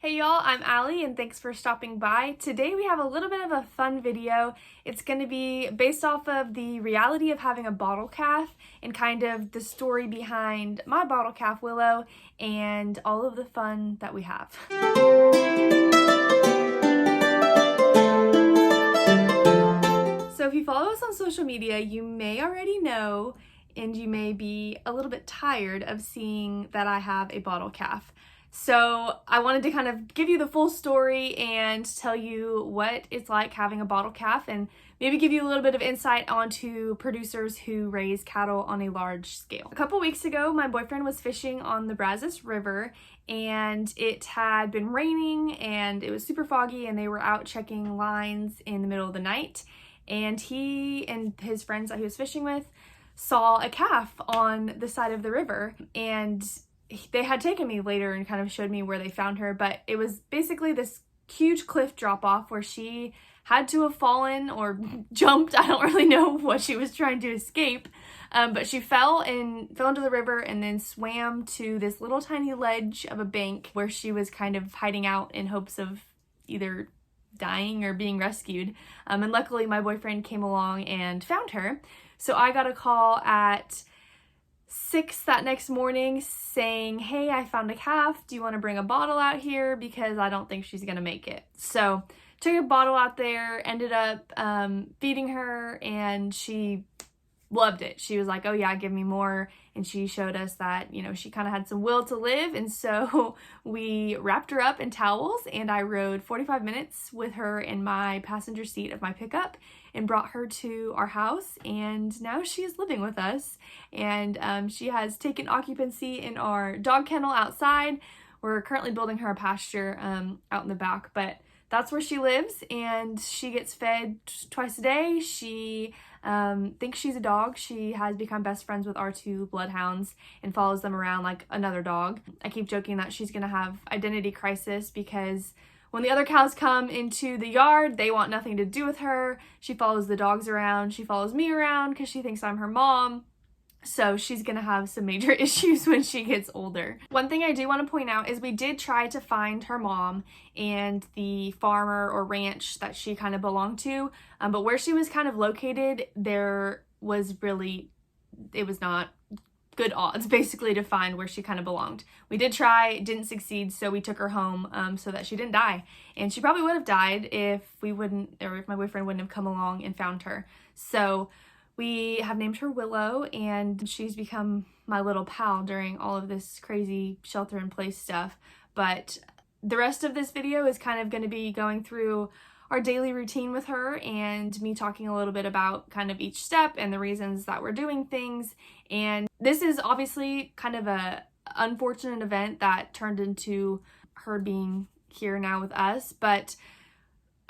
Hey y'all, I'm Allie and thanks for stopping by. Today we have a little bit of a fun video. It's going to be based off of the reality of having a bottle calf and kind of the story behind my bottle calf Willow and all of the fun that we have. So if you follow us on social media, you may already know and you may be a little bit tired of seeing that I have a bottle calf. So I wanted to kind of give you the full story and tell you what it's like having a bottle calf and maybe give you a little bit of insight onto producers who raise cattle on a large scale. A couple weeks ago, my boyfriend was fishing on the Brazos River and it had been raining and it was super foggy and they were out checking lines in the middle of the night. And he and his friends that he was fishing with saw a calf on the side of the river, and they had taken me later and kind of showed me where they found her, but it was basically this huge cliff drop off where she had to have fallen or jumped. I don't really know what she was trying to escape, but she fell into the river and then swam to this little tiny ledge of a bank where she was kind of hiding out in hopes of either dying or being rescued. And luckily my boyfriend came along and found her. So I got a call at 6 that next morning saying, hey, I found a calf. Do you want to bring a bottle out here? Because I don't think she's going to make it. So took a bottle out there, ended up feeding her, and she loved it. She was like, oh yeah, give me more. And she showed us that, you know, she kind of had some will to live. And so we wrapped her up in towels and I rode 45 minutes with her in my passenger seat of my pickup and brought her to our house. And now she's living with us. And she has taken occupancy in our dog kennel outside. We're currently building her a pasture out in the back, but that's where she lives, and she gets fed twice a day. She thinks she's a dog. She has become best friends with our two bloodhounds and follows them around like another dog. I keep joking that she's gonna have identity crisis because when the other cows come into the yard, they want nothing to do with her. She follows the dogs around. She follows me around because she thinks I'm her mom. So she's gonna have some major issues when she gets older. One thing I do want to point out is we did try to find her mom and the farmer or ranch that she kind of belonged to, but where she was kind of located, it was not good odds basically to find where she kind of belonged. We did try, didn't succeed, so we took her home so that she didn't die. And she probably would have died if my boyfriend wouldn't have come along and found her. So we have named her Willow, and she's become my little pal during all of this crazy shelter-in-place stuff. But the rest of this video is kind of going to be going through our daily routine with her and me talking a little bit about kind of each step and the reasons that we're doing things. And this is obviously kind of a unfortunate event that turned into her being here now with us, but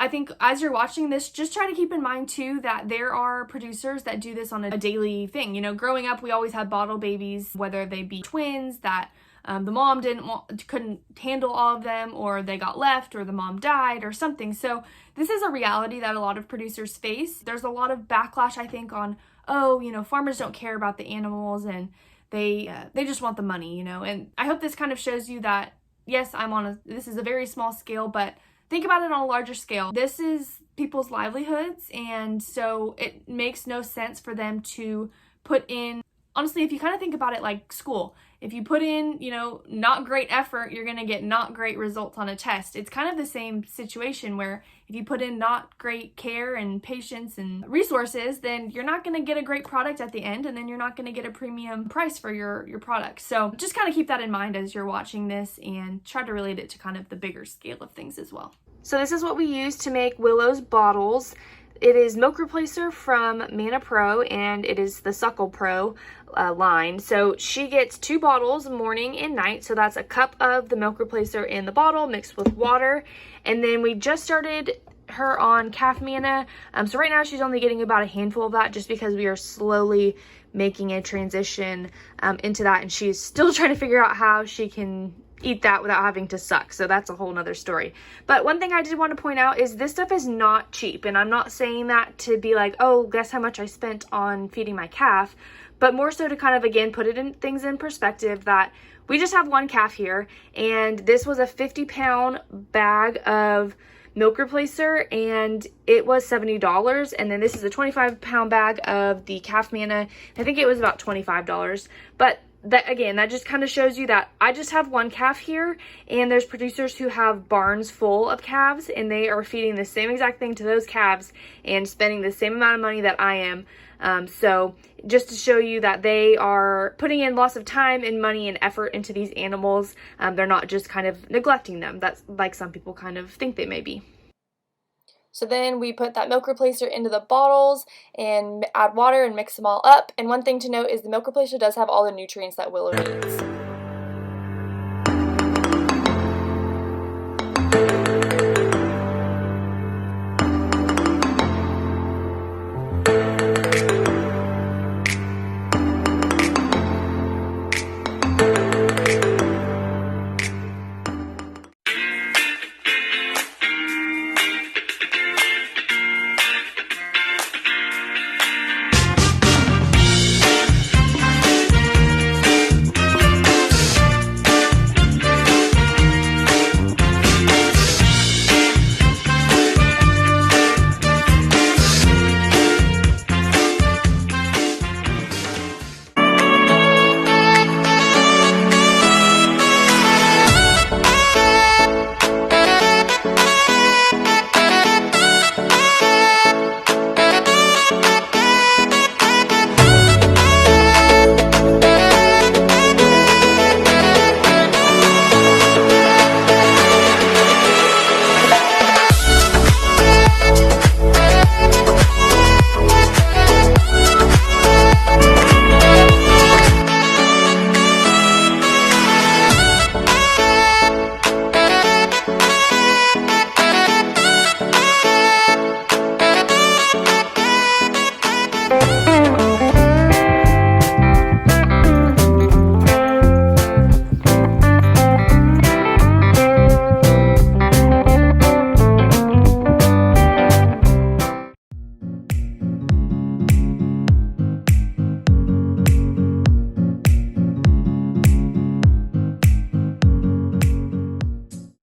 I think as you're watching this, just try to keep in mind too that there are producers that do this on a daily thing. You know, growing up, we always had bottle babies, whether they be twins that the mom couldn't handle all of them, or they got left, or the mom died, or something. So this is a reality that a lot of producers face. There's a lot of backlash, I think, on, oh, you know, farmers don't care about the animals and they just want the money, you know. And I hope this kind of shows you that, yes, this is a very small scale, but think about it on a larger scale. This is people's livelihoods, and so it makes no sense for them to put in, honestly, if you kind of think about it like school, if you put in, you know, not great effort, you're gonna get not great results on a test. It's kind of the same situation where if you put in not great care and patience and resources, then you're not gonna get a great product at the end, and then you're not gonna get a premium price for your product. So just kind of keep that in mind as you're watching this and try to relate it to kind of the bigger scale of things as well. So this is what we use to make Willow's bottles. It is Milk Replacer from Mana Pro, and it is the Suckle Pro line. So she gets 2 bottles morning and night. So that's a cup of the Milk Replacer in the bottle mixed with water. And then we just started her on calf Mana. So right now she's only getting about a handful of that just because we are slowly making a transition into that. And she's still trying to figure out how she can eat that without having to suck, so that's a whole nother story. But one thing I did want to point out is this stuff is not cheap, and I'm not saying that to be like, oh, guess how much I spent on feeding my calf, but more so to kind of, again, put things in perspective that we just have one calf here, and this was a 50-pound bag of milk replacer, and it was $70. And then this is a 25-pound bag of the calf manna. I think it was about $25. But that, again, that just kind of shows you that I just have one calf here, and there's producers who have barns full of calves, and they are feeding the same exact thing to those calves and spending the same amount of money that I am. So just to show you that they are putting in lots of time and money and effort into these animals. They're not just kind of neglecting them. That's like some people kind of think they may be. So then we put that milk replacer into the bottles and add water and mix them all up. And one thing to note is the milk replacer does have all the nutrients that Willow needs.